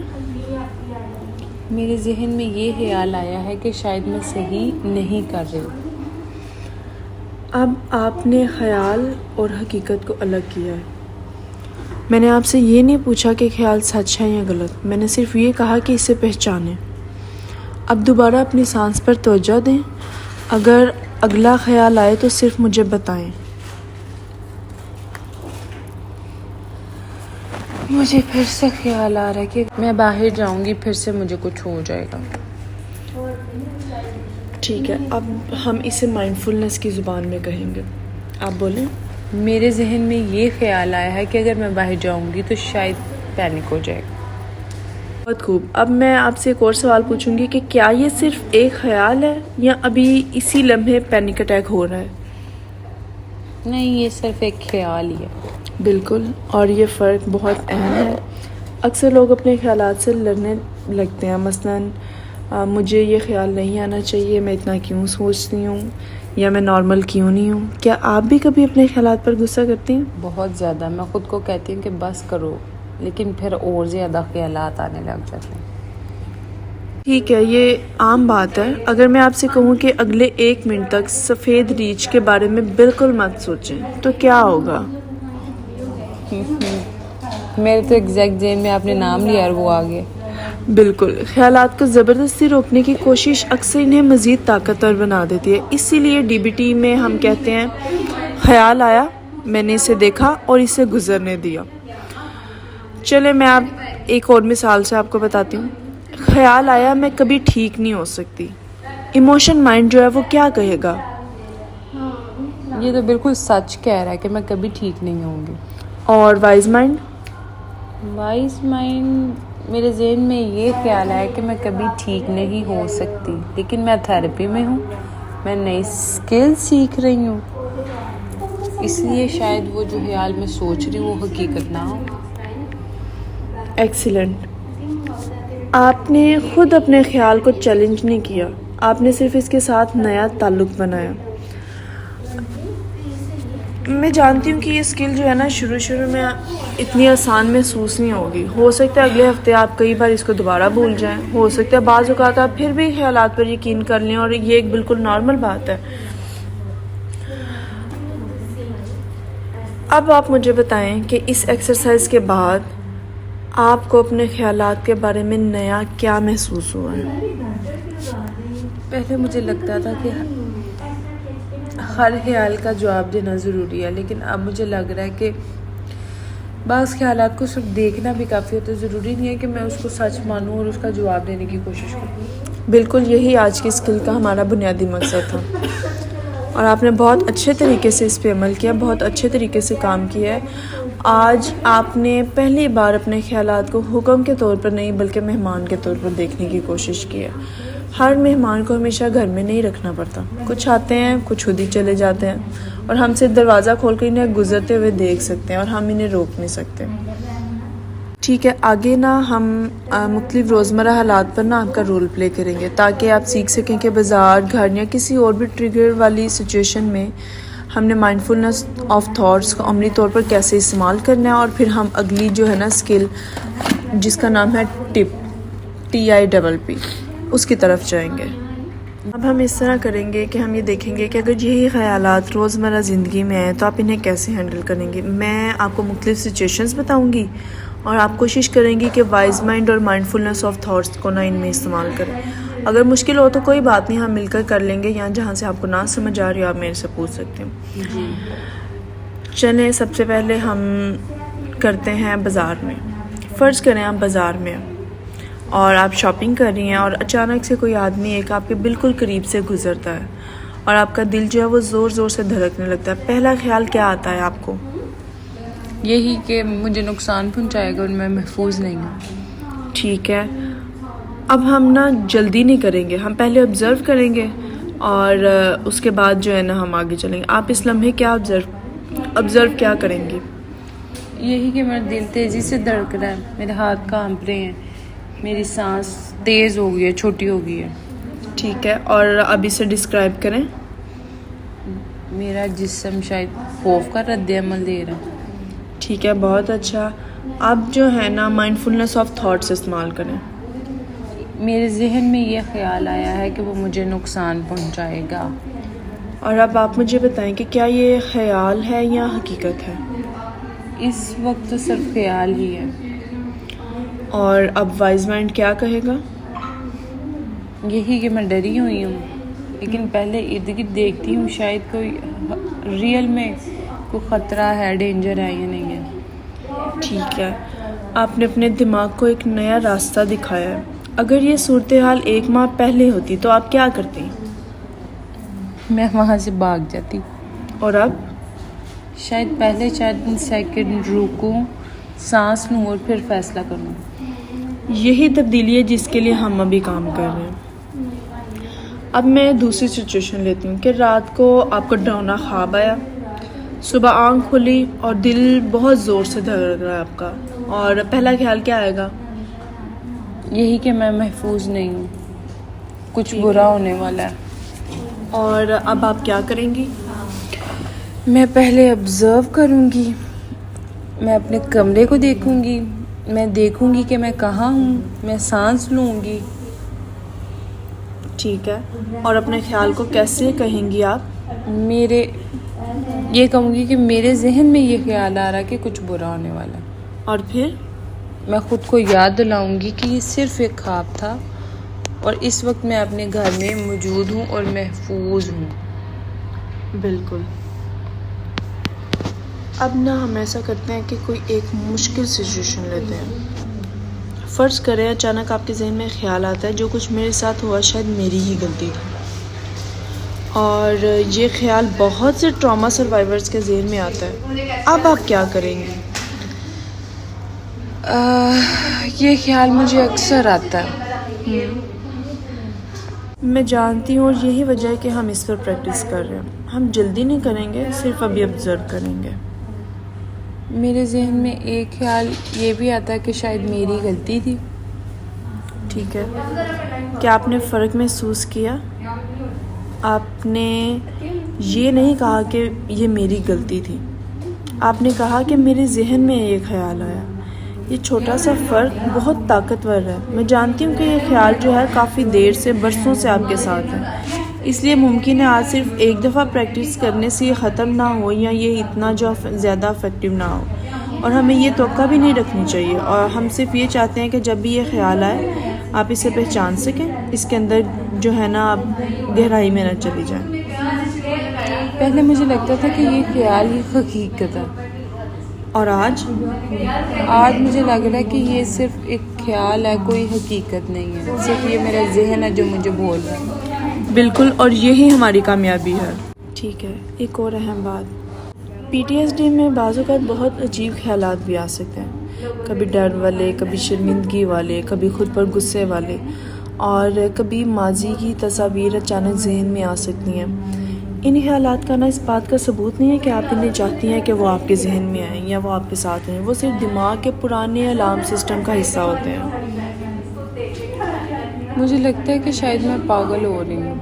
میرے ذہن میں یہ خیال آیا ہے کہ شاید میں صحیح نہیں کر رہی۔ اب آپ نے خیال اور حقیقت کو الگ کیا ہے۔ میں نے آپ سے یہ نہیں پوچھا کہ خیال سچ ہے یا غلط، میں نے صرف یہ کہا کہ اسے پہچانیں۔ اب دوبارہ اپنی سانس پر توجہ دیں، اگر اگلا خیال آئے تو صرف مجھے بتائیں۔ مجھے پھر سے خیال آ رہا ہے کہ میں باہر جاؤں گی، پھر سے مجھے کچھ ہو جائے گا۔ ٹھیک ہے، اب ہم اسے مائنڈفلنس کی زبان میں کہیں گے، آپ بولیں۔ میرے ذہن میں یہ خیال آیا ہے کہ اگر میں باہر جاؤں گی تو شاید پینک ہو جائے گا۔ بہت خوب، اب میں آپ سے ایک اور سوال پوچھوں گی کہ کیا یہ صرف ایک خیال ہے یا ابھی اسی لمحے پینک اٹیک ہو رہا ہے؟ نہیں، یہ صرف ایک خیال ہی ہے۔ بالکل، اور یہ فرق بہت اہم ہے۔ اکثر لوگ اپنے خیالات سے لڑنے لگتے ہیں، مثلاً مجھے یہ خیال نہیں آنا چاہیے، میں اتنا کیوں سوچتی ہوں، یا میں نارمل کیوں نہیں ہوں۔ کیا آپ بھی کبھی اپنے خیالات پر غصہ کرتی ہیں؟ بہت زیادہ، میں خود کو کہتی ہوں کہ بس کرو، لیکن پھر اور زیادہ خیالات آنے لگ جاتے ہیں۔ ٹھیک ہے، یہ عام بات ہے۔ اگر میں آپ سے کہوں کہ اگلے 1 منٹ تک سفید ریچھ کے بارے میں بالکل مت سوچیں تو کیا ہوگا؟ میرے تو ایگزیکٹ ذہن میں آپ نے نام لیا اور وہ آ گیا۔ بالکل، خیالات کو زبردستی روکنے کی کوشش اکثر انہیں مزید طاقتور بنا دیتی ہے. اسی لیے DBT میں ہم کہتے ہیں خیال آیا، میں نے اسے دیکھا اور اسے گزرنے دیا. چلے میں آپ ایک اور مثال سے آپ کو بتاتی ہوں. خیال آیا میں کبھی ٹھیک نہیں ہو سکتی. ایموشن مائنڈ جو ہے وہ کیا کہے گا؟ یہ تو بالکل سچ کہہ رہا ہے کہ میں کبھی ٹھیک نہیں ہوں گی. اور وائز مائنڈ؟ وائز مائنڈ میرے ذہن میں یہ خیال ہے کہ میں کبھی ٹھیک نہیں ہو سکتی، لیکن میں تھیراپی میں ہوں، میں نئی اسکل سیکھ رہی ہوں، اس لیے شاید وہ جو خیال میں سوچ رہی ہوں وہ حقیقت نہ ہو. ایکسیلنٹ. آپ نے خود اپنے خیال کو چیلنج نہیں کیا، آپ نے صرف اس کے ساتھ نیا تعلق بنایا. میں جانتی ہوں کہ یہ اسکل جو ہے نا شروع میں اتنی آسان محسوس نہیں ہوگی. ہو سکتا ہے اگلے ہفتے آپ کئی بار اس کو دوبارہ بھول جائیں، ہو سکتا ہے بعض اوقات آپ پھر بھی خیالات پر یقین کر لیں، اور یہ ایک بالکل نارمل بات ہے. اب آپ مجھے بتائیں کہ اس ایکسرسائز کے بعد آپ کو اپنے خیالات کے بارے میں نیا کیا محسوس ہوا ہے؟ پہلے مجھے لگتا تھا کہ ہر خیال کا جواب دینا ضروری ہے، لیکن اب مجھے لگ رہا ہے کہ بعض خیالات کو صرف دیکھنا بھی کافی ہوتا ہے. ضروری نہیں ہے کہ میں اس کو سچ مانوں اور اس کا جواب دینے کی کوشش کروں. بالکل یہی آج کی اسکل کا ہمارا بنیادی مقصد تھا، اور آپ نے بہت اچھے طریقے سے اس پہ عمل کیا، بہت اچھے طریقے سے کام کیا ہے. آج آپ نے پہلی بار اپنے خیالات کو حکم کے طور پر نہیں بلکہ مہمان کے طور پر دیکھنے کی کوشش کی ہے. ہر مہمان کو ہمیشہ گھر میں نہیں رکھنا پڑتا، کچھ آتے ہیں کچھ خود ہی چلے جاتے ہیں، اور ہم صرف دروازہ کھول کر انہیں گزرتے ہوئے دیکھ سکتے ہیں اور ہم انہیں روک نہیں سکتے. ٹھیک ہے، آگے نا ہم مختلف روزمرہ حالات پر نا آپ کا رول پلے کریں گے تاکہ آپ سیکھ سکیں کہ بازار، گھر یا کسی اور بھی ٹریگر والی سچویشن میں ہم نے مائنڈفلنس آف تھاٹس کو عملی طور پر کیسے استعمال کرنا ہے. اور پھر ہم اگلی جو ہے نا اسکل جس کا نام ہے TIPP اس کی طرف جائیں گے. اب ہم اس طرح کریں گے کہ ہم یہ دیکھیں گے کہ اگر یہی خیالات روزمرہ زندگی میں آئیں تو آپ انہیں کیسے ہینڈل کریں گے. میں آپ کو مختلف سچویشنز بتاؤں گی اور آپ کوشش کریں گی کہ وائز مائنڈ اور مائنڈفلنس آف تھاٹس کو نا ان میں استعمال کریں. اگر مشکل ہو تو کوئی بات نہیں، ہم مل کر لیں گے، یا جہاں سے آپ کو نہ سمجھ آ رہی ہو آپ میرے سے پوچھ سکتے ہیں. جی چلیں سب سے پہلے ہم کرتے ہیں بازار میں. فرض کریں آپ بازار میں اور آپ شاپنگ کر رہی ہیں اور اچانک سے کوئی آدمی ایک آپ کے بالکل قریب سے گزرتا ہے اور آپ کا دل جو ہے وہ زور زور سے دھڑکنے لگتا ہے. پہلا خیال کیا آتا ہے آپ کو؟ یہی کہ مجھے نقصان پہنچائے گا اور میں محفوظ نہیں ہوں. ٹھیک ہے، اب ہم نا جلدی نہیں کریں گے، ہم پہلے آبزرو کریں گے اور اس کے بعد جو ہے نا ہم آگے چلیں گے. آپ اس لمحے کیا آبزرو کیا کریں گی؟ یہی کہ میرا دل تیزی سے دھڑک رہا ہے، میرے ہاتھ کانپ رہے ہیں، میری سانس تیز ہو گئی ہے، چھوٹی ہو گئی ہے. ٹھیک ہے، اور اب اسے ڈسکرائب کریں. میرا جسم شاید خوف کا رد عمل دے رہا ہے. ٹھیک ہے، بہت اچھا. اب جو ہے نا مائنڈفلنس آف تھاٹس استعمال کریں. میرے ذہن میں یہ خیال آیا ہے کہ وہ مجھے نقصان پہنچائے گا. اور اب آپ مجھے بتائیں کہ کیا یہ خیال ہے یا حقیقت ہے؟ اس وقت تو صرف خیال ہی ہے. اور اب وائز مائنڈ کیا کہے گا؟ یہی کہ میں ڈری ہوئی ہوں، لیکن پہلے ارد گرد دیکھتی ہوں شاید کوئی ریئل میں کوئی خطرہ ہے، ڈینجر ہے یا نہیں ہے. ٹھیک ہے، آپ نے اپنے دماغ کو ایک نیا راستہ دکھایا ہے. اگر یہ صورتحال 1 ماہ پہلے ہوتی تو آپ کیا کرتی؟ میں وہاں سے بھاگ جاتی. اور اب؟ شاید پہلے چند سیکنڈ رکوں، سانس لوں اور پھر فیصلہ کروں. یہی تبدیلی ہے جس کے لیے ہم ابھی کام کر رہے ہیں. اب میں دوسری سچویشن لیتی ہوں کہ رات کو آپ کو ڈراؤنا خواب آیا، صبح آنکھ کھلی اور دل بہت زور سے دھڑک رہا ہے آپ کا، اور پہلا خیال کیا آئے گا؟ یہی کہ میں محفوظ نہیں ہوں، کچھ برا ہونے والا ہے. اور اب آپ کیا کریں گی؟ میں پہلے آبزرو کروں گی، میں اپنے کمرے کو دیکھوں گی، میں دیکھوں گی کہ میں کہاں ہوں، میں سانس لوں گی. ٹھیک ہے، اور اپنے خیال کو کیسے کہیں گی آپ؟ یہ کہوں گی کہ میرے ذہن میں یہ خیال آ رہا ہے کہ کچھ برا ہونے والا ہے. اور پھر میں خود کو یاد دلاؤں گی کہ یہ صرف ایک خواب تھا اور اس وقت میں اپنے گھر میں موجود ہوں اور محفوظ ہوں. بالکل. اب نہ ہم ایسا کرتے ہیں کہ کوئی ایک مشکل سچویشن لیتے ہیں. فرض کریں اچانک آپ کے ذہن میں خیال آتا ہے جو کچھ میرے ساتھ ہوا شاید میری ہی غلطی تھی، اور یہ خیال بہت سے ٹراما سروائیورز کے ذہن میں آتا ہے. اب آپ کیا کریں گے؟ یہ خیال مجھے اکثر آتا ہے. میں جانتی ہوں، اور یہی وجہ ہے کہ ہم اس پر پریکٹس کر رہے ہیں. ہم جلدی نہیں کریں گے، صرف ابھی آبزرو کریں گے. میرے ذہن میں ایک خیال یہ بھی آتا ہے کہ شاید میری غلطی تھی. ٹھیک ہے. کیا آپ نے فرق محسوس کیا؟ آپ نے یہ نہیں کہا کہ یہ میری غلطی تھی، آپ نے کہا کہ میرے ذہن میں یہ خیال آیا. یہ چھوٹا سا فرق بہت طاقتور ہے. میں جانتی ہوں کہ یہ خیال جو ہے کافی دیر سے، برسوں سے آپ کے ساتھ ہے، اس لیے ممکن ہے آج صرف ایک دفعہ پریکٹس کرنے سے یہ ختم نہ ہو، یا یہ اتنا جو زیادہ افیکٹو نہ ہو. اور ہمیں یہ توقع بھی نہیں رکھنی چاہیے، اور ہم صرف یہ چاہتے ہیں کہ جب بھی یہ خیال آئے آپ اسے پہچان سکیں، اس کے اندر جو ہے نا آپ گہرائی میں نہ چلی جائیں. پہلے مجھے لگتا تھا کہ یہ خیال ہی حقیقت ہے، اور آج مجھے لگ رہا ہے کہ یہ صرف ایک خیال ہے، کوئی حقیقت نہیں ہے، صرف یہ میرا ذہن ہے جو مجھے بول رہا ہے. بالکل، اور یہی ہماری کامیابی ہے. ٹھیک ہے. ایک اور اہم بات، PTSD میں بعض اوقات بہت عجیب خیالات بھی آ سکتے ہیں. کبھی ڈر والے، کبھی شرمندگی والے، کبھی خود پر غصے والے، اور کبھی ماضی کی تصاویر اچانک ذہن میں آ سکتی ہیں. ان خیالات کا نا اس بات کا ثبوت نہیں ہے کہ آپ انہیں چاہتی ہیں کہ وہ آپ کے ذہن میں آئیں یا وہ آپ کے ساتھ ہیں. وہ صرف دماغ کے پرانے الارم سسٹم کا حصہ ہوتے ہیں. مجھے لگتا ہے کہ شاید میں پاگل ہو رہی ہوں.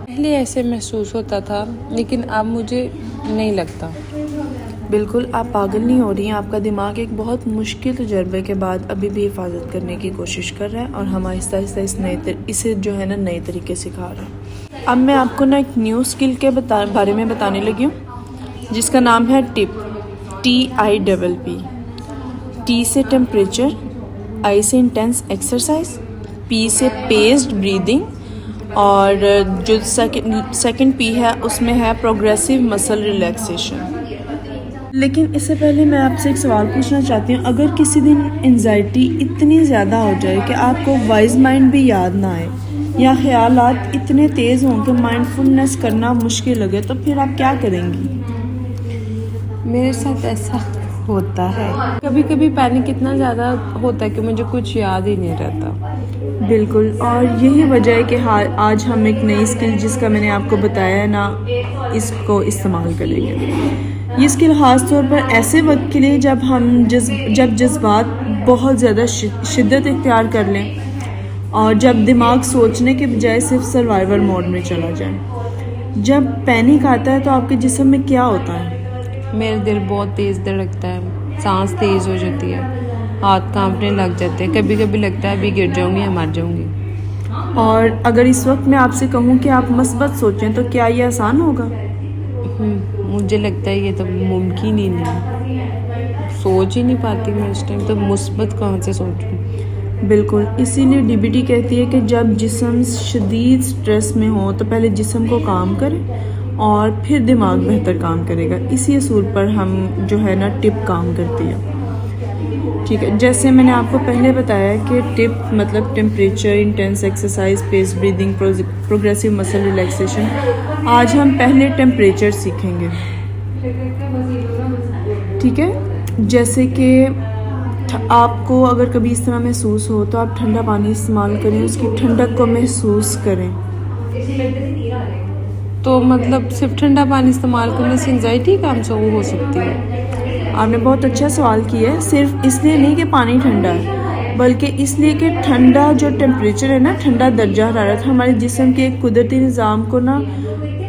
پہلے ایسے محسوس ہوتا تھا لیکن اب مجھے نہیں لگتا. بالکل، آپ پاگل نہیں ہو رہی ہیں. آپ کا دماغ ایک بہت مشکل تجربے کے بعد ابھی بھی حفاظت کرنے کی کوشش کر رہا ہے، اور ہم آہستہ آہستہ اسے جو ہے نا نئے طریقے سکھا رہے ہیں. اب میں آپ کو نا ایک نیو اسکل کے بارے میں بتانے لگی ہوں جس کا نام ہے ٹپ. TIPP. T سے ٹیمپریچر، I سے انٹینس ایکسرسائز، P سے پیسڈ بریدنگ، اور جو سیکنڈ P ہے اس میں ہے پروگریسو مسل ریلیکسیشن. لیکن اس سے پہلے میں آپ سے ایک سوال پوچھنا چاہتی ہوں. اگر کسی دن انزائٹی اتنی زیادہ ہو جائے کہ آپ کو وائز مائنڈ بھی یاد نہ آئے، یا خیالات اتنے تیز ہوں کہ مائنڈ فلنس کرنا مشکل لگے، تو پھر آپ کیا کریں گی؟ میرے ساتھ ایسا ہوتا ہے. کبھی کبھی پینک اتنا زیادہ ہوتا ہے کہ مجھے کچھ یاد ہی نہیں رہتا. بالکل، اور یہی وجہ ہے کہ آج ہم ایک نئی اسکل جس کا میں نے آپ کو بتایا ہے نا، اس کو استعمال کریں گے. یہ اسکل خاص طور پر ایسے وقت کے لیے جب جذبات بہت زیادہ شدت اختیار کر لیں، اور جب دماغ سوچنے کے بجائے صرف سروائیور موڈ میں چلا جائے. جب پینک آتا ہے تو آپ کے جسم میں کیا ہوتا ہے؟ میرا دل بہت تیز دھڑکتا ہے، سانس تیز ہو جاتی ہے، ہاتھ کانپنے لگ جاتے ہیں، کبھی کبھی لگتا ہے ابھی گر جاؤں گی یا مر جاؤں گی. اور اگر اس وقت میں آپ سے کہوں کہ آپ مثبت سوچیں تو کیا یہ آسان ہوگا؟ مجھے لگتا ہے یہ تو ممکن ہی نہیں، سوچ ہی نہیں پاتی میں اس ٹائم، تو مثبت کہاں سے سوچوں. بالکل، اسی لیے DBT کہتی ہے کہ جب جسم شدید سٹریس میں ہو تو پہلے جسم کو کام کرے اور پھر دماغ بہتر کام کرے گا. اسی اصول پر ہم جو ہے نا ٹپ کام کرتی ہے. ٹھیک ہے، جیسے میں نے آپ کو پہلے بتایا کہ ٹپ مطلب ٹیمپریچر، انٹینس ایکسرسائز، پیس بریدنگ، پروگریسو مسل ریلیکسیشن. آج ہم پہلے ٹیمپریچر سیکھیں گے. ٹھیک ہے، جیسے کہ آپ کو اگر کبھی اس طرح محسوس ہو تو آپ ٹھنڈا پانی استعمال کریں، اس کی ٹھنڈک کو محسوس کریں. تو مطلب صرف ٹھنڈا پانی استعمال کرنے سے انزائٹی کم سے ہو سکتی ہے؟ آپ نے بہت اچھا سوال کیا ہے. صرف اس لیے نہیں کہ پانی ٹھنڈا ہے، بلکہ اس لیے کہ ٹھنڈا جو ٹیمپریچر ہے نا، ٹھنڈا درجہ حرارت ہمارے جسم کے ایک قدرتی نظام کو نا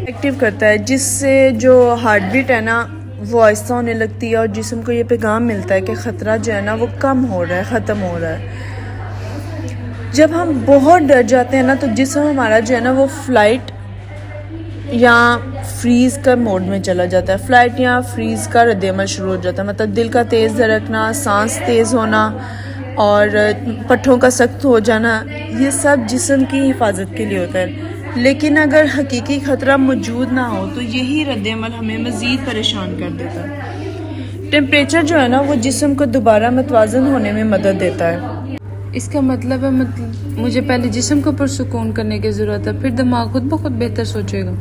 ایکٹیو کرتا ہے، جس سے جو ہارٹ بیٹ ہے نا وہ آہستہ ہونے لگتی ہے، اور جسم کو یہ پیغام ملتا ہے کہ خطرہ جو ہے نا وہ کم ہو رہا ہے، ختم ہو رہا ہے. جب ہم بہت ڈر جاتے ہیں نا تو جسم ہمارا جو ہے نا وہ یہاں فریز کا موڈ میں چلا جاتا ہے. فلائٹ یہاں فریز کا رد عمل شروع ہو جاتا ہے، مطلب دل کا تیز دھڑکنا، سانس تیز ہونا اور پٹھوں کا سخت ہو جانا، یہ سب جسم کی حفاظت کے لیے ہوتا ہے. لیکن اگر حقیقی خطرہ موجود نہ ہو تو یہی رد عمل ہمیں مزید پریشان کر دیتا ہے. ٹیمپریچر جو ہے نا وہ جسم کو دوبارہ متوازن ہونے میں مدد دیتا ہے. اس کا مطلب ہے مجھے پہلے جسم کو پرسکون کرنے کی ضرورت ہے، پھر دماغ خود بخود بہتر سوچے گا.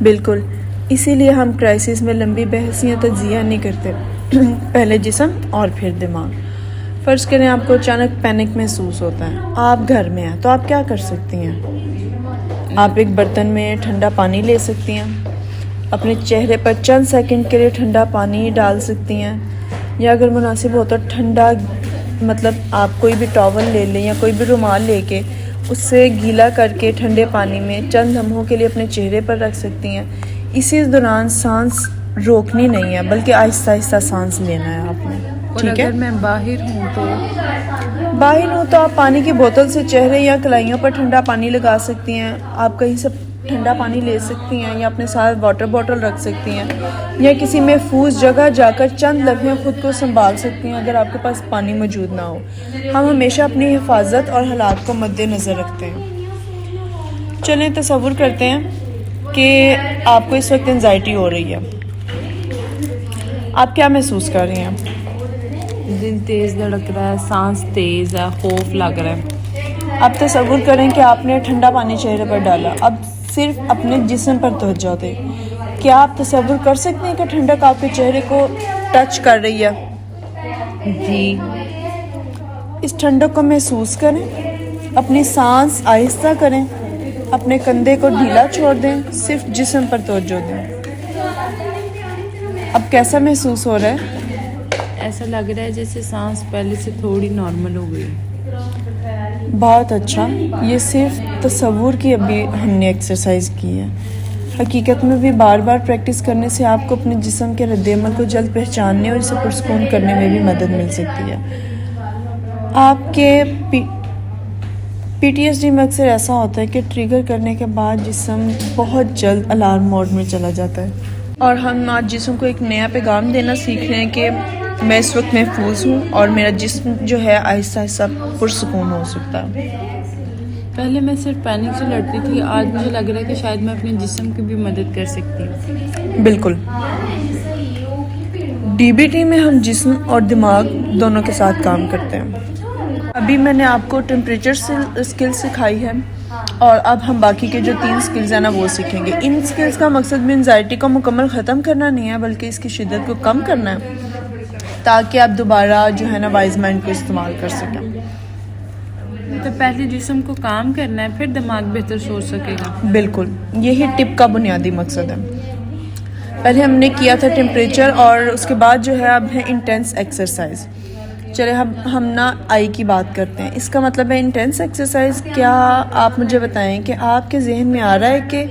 بالکل، اسی لیے ہم کرائسس میں لمبی بحث یا تجزیہ نہیں کرتے، پہلے جسم اور پھر دماغ. فرض کریں آپ کو اچانک پینک محسوس ہوتا ہے، آپ گھر میں ہیں تو آپ کیا کر سکتی ہیں؟ آپ ایک برتن میں ٹھنڈا پانی لے سکتی ہیں، اپنے چہرے پر چند سیکنڈ کے لیے ٹھنڈا پانی ڈال سکتی ہیں، یا اگر مناسب ہو تو ٹھنڈا مطلب آپ کوئی بھی ٹاول لے لیں یا کوئی بھی رومال لے کے اس سے گیلا کر کے ٹھنڈے پانی میں چند لمحوں کے لیے اپنے چہرے پر رکھ سکتی ہیں. اسی دوران سانس روکنی نہیں ہے بلکہ آہستہ آہستہ سانس لینا ہے آپ نے. اور ٹھیک ہے، اگر میں باہر ہوں تو آپ پانی کی بوتل سے چہرے یا کلائیوں پر ٹھنڈا پانی لگا سکتی ہیں. آپ کہیں سے ٹھنڈا پانی لے سکتی ہیں یا اپنے ساتھ واٹر بوٹل رکھ سکتی ہیں، یا کسی محفوظ جگہ جا کر چند لمحے خود کو سنبھال سکتی ہیں اگر آپ کے پاس پانی موجود نہ ہو. ہم ہمیشہ اپنی حفاظت اور حالات کو مد نظر رکھتے ہیں. چلیں تصور کرتے ہیں کہ آپ کو اس وقت انزائٹی ہو رہی ہے. آپ کیا محسوس کر رہی ہیں؟ دل تیز دھڑک رہا ہے، سانس تیز ہے، خوف لگ رہا ہے. اب تصور کریں کہ آپ نے ٹھنڈا پانی چہرے پر ڈالا، اب صرف اپنے جسم پر توجہ دیں. کیا آپ تصور کر سکتے ہیں کہ ٹھنڈک آپ کے چہرے کو ٹچ کر رہی ہے؟ جی. اس ٹھنڈک کو محسوس کریں، اپنی سانس آہستہ کریں، اپنے کندھے کو ڈھیلا چھوڑ دیں، صرف جسم پر توجہ دیں. اب کیسا محسوس ہو رہا ہے؟ ایسا لگ رہا ہے جیسے سانس پہلے سے تھوڑی نارمل ہو گئی. بہت اچھا. یہ صرف تصور کی ابھی ہم نے ایکسرسائز کی ہے. حقیقت میں بھی بار بار پریکٹس کرنے سے آپ کو اپنے جسم کے رد عمل کو جلد پہچاننے اور اسے پرسکون کرنے میں بھی مدد مل سکتی ہے. آپ کے پی ٹی ایس ڈی میں اکثر ایسا ہوتا ہے کہ ٹریگر کرنے کے بعد جسم بہت جلد الارم موڈ میں چلا جاتا ہے، اور ہم آج جسم کو ایک نیا پیغام دینا سیکھ رہے ہیں کہ میں اس وقت محفوظ ہوں اور میرا جسم جو ہے آہستہ آہستہ پرسکون ہو سکتا ہے. پہلے میں صرف پینک سے لڑتی تھی، آج مجھے لگ رہا ہے کہ شاید میں اپنے جسم کی بھی مدد کر سکتی ہوں. بالکل. ڈی بی ٹی میں ہم جسم اور دماغ دونوں کے ساتھ کام کرتے ہیں. ابھی میں نے آپ کو ٹیمپریچر اسکل سکھائی ہے، اور اب ہم باقی کے جو 3 اسکلز ہیں نا وہ سیکھیں گے. ان اسکلز کا مقصد بھی انزائٹی کو مکمل ختم کرنا نہیں ہے بلکہ اس کی شدت کو کم کرنا ہے، تاکہ آپ دوبارہ جو ہے نا وائز مائنڈ کو استعمال کر سکیں. تو پہلے جسم کو کام کرنا ہے، پھر دماغ بہتر سوچ سکے گا. بالکل، یہی ٹپ کا بنیادی مقصد ہے. پہلے ہم نے کیا تھا ٹیمپریچر، اور اس کے بعد جو ہے اب ہے انٹینس ایکسرسائز. چلے ہم نا آئی کی بات کرتے ہیں. اس کا مطلب ہے انٹینس ایکسرسائز. کیا آپ مجھے بتائیں کہ آپ کے ذہن میں آ رہا ہے کہ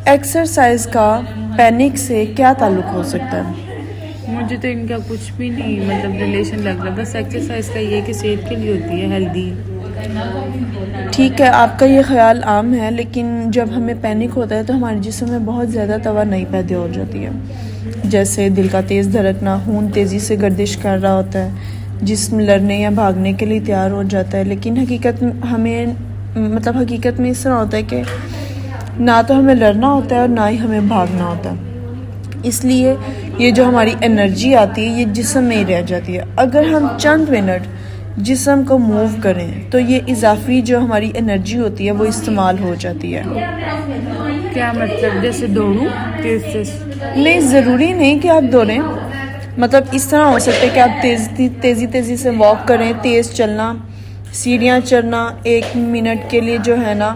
ایکسرسائز کا پینک سے کیا تعلق ہو سکتا ہے؟ مجھے تو ان کا کچھ بھی نہیں مطلب ریلیشن لگ رہا. بس ایکسرسائز کا یہ کہ صحت کے لیے ہوتی ہے، ہیلدی. ٹھیک ہے، آپ کا یہ خیال عام ہے، لیکن جب ہمیں پینک ہوتا ہے تو ہمارے جسم میں بہت زیادہ توانائی پیدا ہو جاتی ہے. جیسے دل کا تیز دھڑکنا، خون تیزی سے گردش کر رہا ہوتا ہے، جسم لڑنے یا بھاگنے کے لیے تیار ہو جاتا ہے. لیکن حقیقت میں اس طرح ہوتا ہے کہ نہ تو ہمیں لڑنا ہوتا ہے اور نہ ہی ہمیں بھاگنا ہوتا ہے. اس لیے یہ جو ہماری انرجی آتی ہے یہ جسم میں ہی رہ جاتی ہے. اگر ہم چند منٹ جسم کو موو کریں تو یہ اضافی جو ہماری انرجی ہوتی ہے وہ استعمال ہو جاتی ہے. کیا مطلب جیسے دوڑوں تیز؟ نہیں، ضروری نہیں کہ آپ دوڑیں. مطلب اس طرح ہو سکتا ہے کہ آپ تیزی سے واک کریں، تیز چلنا، سیڑھیاں چڑھنا، 1 منٹ کے لیے جو ہے نا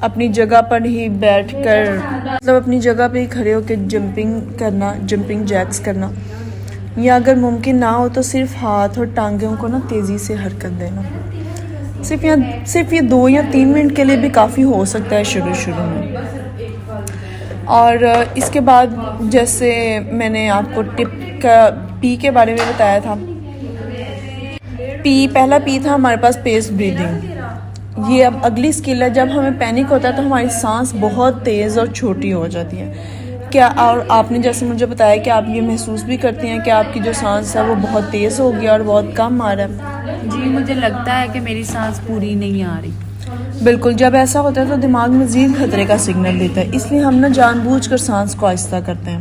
اپنی جگہ پر ہی بیٹھ کر مطلب اپنی جگہ پہ ہی کھڑے ہو کے جمپنگ جیکس کرنا، یا اگر ممکن نہ ہو تو صرف ہاتھ اور ٹانگوں کو نا تیزی سے حرکت دینا. صرف یہ 2 یا 3 منٹ کے لیے بھی کافی ہو سکتا ہے شروع میں. اور اس کے بعد جیسے میں نے آپ کو ٹپ کا پی کے بارے میں بتایا تھا. پہلا پی تھا ہمارے پاس پیس بریدنگ. یہ اب اگلی اسکل ہے. جب ہمیں پینک ہوتا ہے تو ہماری سانس بہت تیز اور چھوٹی ہو جاتی ہے. کیا اور آپ نے جیسے مجھے بتایا کہ آپ یہ محسوس بھی کرتی ہیں کہ آپ کی جو سانس ہے وہ بہت تیز ہو گیا اور بہت کم آ رہا ہے؟ جی مجھے لگتا ہے کہ میری سانس پوری نہیں آ رہی. بالکل، جب ایسا ہوتا ہے تو دماغ مزید خطرے کا سگنل دیتا ہے، اس لیے ہم نا جان بوجھ کر سانس کو آہستہ کرتے ہیں.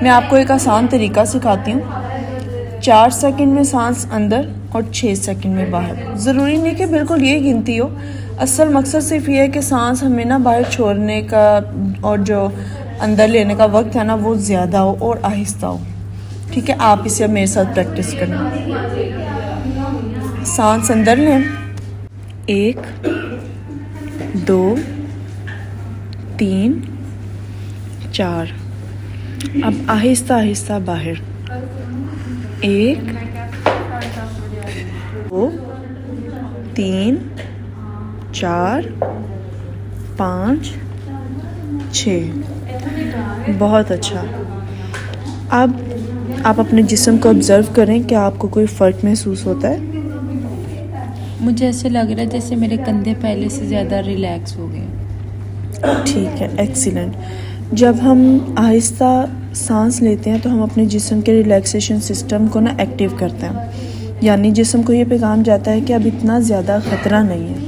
میں آپ کو ایک آسان طریقہ سکھاتی ہوں. 4 سیکنڈ میں سانس اندر اور 6 سیکنڈ میں باہر. ضروری نہیں کہ بالکل یہ گنتی ہو، اصل مقصد صرف یہ ہے کہ سانس ہمیں نا باہر چھوڑنے کا اور جو اندر لینے کا وقت ہے نا وہ زیادہ ہو اور آہستہ ہو. ٹھیک ہے، آپ اسے اب میرے ساتھ پریکٹس کریں. سانس اندر لیں، 1 2 3 4. اب آہستہ آہستہ باہر. 1 2 3 4 5 6. بہت اچھا. اب آپ اپنے جسم کو آبزرو کریں کہ آپ کو کوئی فرق محسوس ہوتا ہے؟ مجھے ایسے لگ رہا ہے جیسے میرے کندھے پہلے سے زیادہ ریلیکس ہو گئے. ٹھیک ہے، ایکسیلنٹ. جب ہم آہستہ سانس لیتے ہیں تو ہم اپنے جسم کے ریلیکسیشن سسٹم کو نا ایکٹیو کرتے ہیں، یعنی جسم کو یہ پیغام جاتا ہے کہ اب اتنا زیادہ خطرہ نہیں ہے.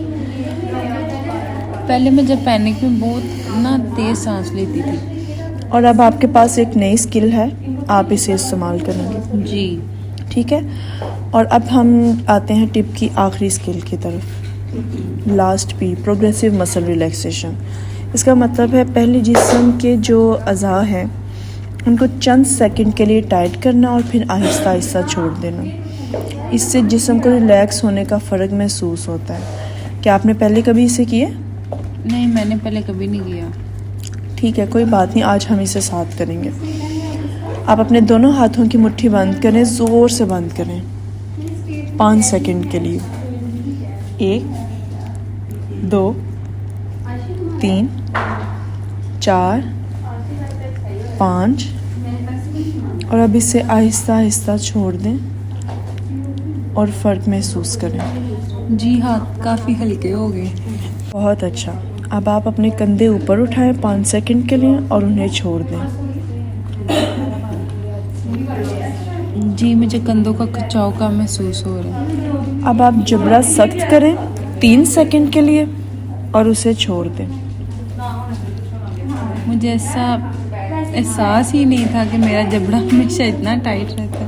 پہلے میں جب پینک میں بہت نا تیز سانس لیتی تھی. اور اب آپ کے پاس ایک نئی اسکل ہے، آپ اسے استعمال کریں گے. جی ٹھیک ہے. اور اب ہم آتے ہیں ٹپ کی آخری اسکل کی طرف. لاسٹ پی، پروگریسو مسل ریلیکسیشن. اس کا مطلب ہے پہلے جسم کے جو اعضاء ہیں ان کو چند سیکنڈ کے لیے ٹائٹ کرنا اور پھر آہستہ آہستہ چھوڑ دینا. اس سے جسم کو ریلیکس ہونے کا فرق محسوس ہوتا ہے. کیا آپ نے پہلے کبھی اسے کیے؟ نہیں، میں نے پہلے کبھی نہیں کیا. ٹھیک ہے، کوئی بات نہیں، آج ہم اسے ساتھ کریں گے. آپ اپنے دونوں ہاتھوں کی مٹھی بند کریں، زور سے بند کریں 5 سیکنڈ کے لیے. 1 2 3 4 5. اور اب اسے آہستہ آہستہ چھوڑ دیں اور فرق محسوس کریں. جی ہاتھ کافی ہلکے ہو گئے. بہت اچھا. اب آپ اپنے کندھے اوپر اٹھائیں 5 سیکنڈ کے لیے اور انہیں چھوڑ دیں. جی مجھے کندھوں کا کھچاؤ کا محسوس ہو رہا ہے. اب آپ جبڑا سخت کریں 3 سیکنڈ کے لیے اور اسے چھوڑ دیں. مجھے ایسا احساس ہی نہیں تھا کہ میرا جبڑا ہمیشہ اتنا ٹائٹ رہتا ہے.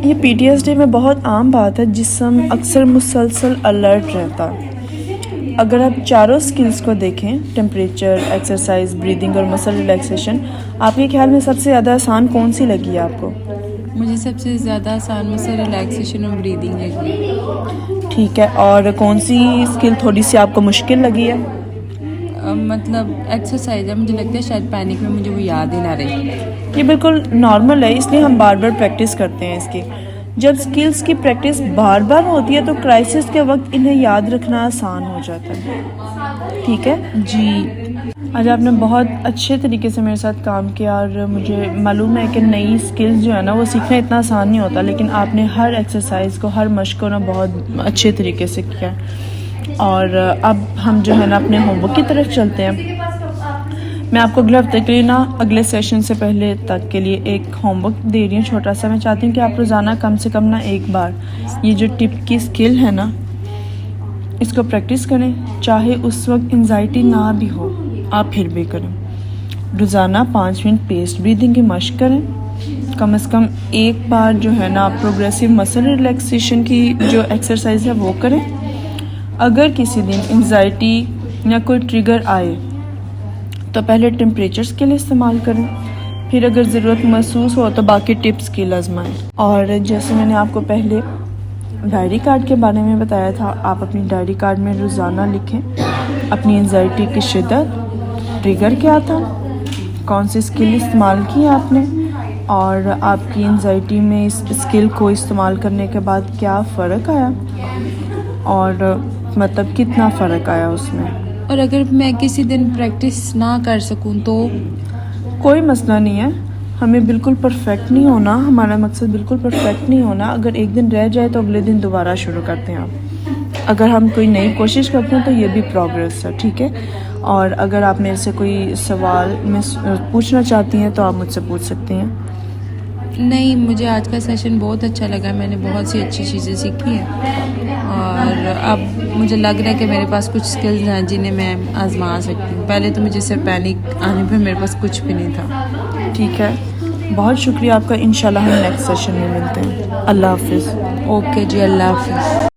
یہ PTSD میں بہت عام بات ہے، جسم اکثر مسلسل الرٹ رہتا. اگر آپ چاروں سکلز کو دیکھیں، ٹیمپریچر، ایکسرسائز، بریدنگ اور مسل ریلیکسیشن، آپ کے خیال میں سب سے زیادہ آسان کون سی لگی ہے آپ کو؟ مجھے سب سے زیادہ آسان مسل ریلیکسیشن اور بریدنگ لگی. ٹھیک ہے، اور کون سی اسکل تھوڑی سی آپ کو مشکل لگی ہے؟ مطلب ایکسرسائز ہے، مجھے لگتا ہے شاید پینک میں مجھے وہ یاد ہی نہ رہی. یہ بالکل نارمل ہے، اس لیے ہم بار بار پریکٹس کرتے ہیں اس کی. جب اسکلز کی پریکٹس بار بار ہوتی ہے تو کرائسس کے وقت انہیں یاد رکھنا آسان ہو جاتا ہے. ٹھیک ہے جی. آج آپ نے بہت اچھے طریقے سے میرے ساتھ کام کیا اور مجھے معلوم ہے کہ نئی اسکلز جو ہے نا وہ سیکھنا اتنا آسان نہیں ہوتا، لیکن آپ نے ہر ایکسرسائز کو، ہر مشق کو نا بہت اچھے طریقے سے کیا. اور اب ہم جو ہے نا اپنے ہوم ورک کی طرف چلتے ہیں. میں آپ کو اگلے ہفتے کے لیے نا اگلے سیشن سے پہلے تک کے لیے ایک ہوم ورک دے رہی ہوں چھوٹا سا. میں چاہتی ہوں کہ آپ روزانہ کم سے کم نا ایک بار یہ جو ٹپ کی اسکل ہے نا اس کو پریکٹس کریں، چاہے اس وقت انزائٹی نہ بھی ہو، آپ پھر بھی کریں. روزانہ 5 منٹ پیسٹ بریدنگ کی مشق کریں. کم از کم ایک بار جو ہے نا پروگریسو مسل ریلیکسیشن کی جو ایکسرسائز ہے وہ کریں. اگر کسی دن انزائٹی یا کوئی ٹریگر آئے تو پہلے ٹیمپریچر اسکیل استعمال کریں، پھر اگر ضرورت محسوس ہو تو باقی ٹپس کی آزمائیں. اور جیسے میں نے آپ کو پہلے ڈائری کارڈ کے بارے میں بتایا تھا، آپ اپنی ڈائری کارڈ میں روزانہ لکھیں اپنی انزائٹی کی شدت، ٹریگر کیا تھا، کون سی اسکل استعمال کی آپ نے، اور آپ کی انزائٹی میں اس اسکل کو استعمال کرنے کے بعد کیا فرق آیا اور مطلب کتنا فرق آیا اس میں. اور اگر میں کسی دن پریکٹس نہ کر سکوں تو کوئی مسئلہ نہیں ہے. ہمیں بالکل پرفیکٹ نہیں ہونا، ہمارا مقصد بالکل پرفیکٹ نہیں ہونا. اگر ایک دن رہ جائے تو اگلے دن دوبارہ شروع کرتے ہیں آپ. اگر ہم کوئی نئی کوشش کرتے ہیں تو یہ بھی پروگریس ہے، ٹھیک ہے. اور اگر آپ میرے سے کوئی سوال پوچھنا چاہتی ہیں تو آپ مجھ سے پوچھ سکتی ہیں. نہیں، مجھے آج کا سیشن بہت اچھا لگا، میں نے بہت سی اچھی چیزیں سیکھی ہیں اور اب مجھے لگ رہا ہے کہ میرے پاس کچھ سکلز ہیں جنہیں میں آزما سکتی ہوں. پہلے تو مجھے صرف پینک آنے پہ میرے پاس کچھ بھی نہیں تھا. ٹھیک ہے، بہت شکریہ آپ کا. انشاءاللہ ہم نیکسٹ سیشن میں ملتے ہیں. اللہ حافظ. اوکے جی، اللہ حافظ.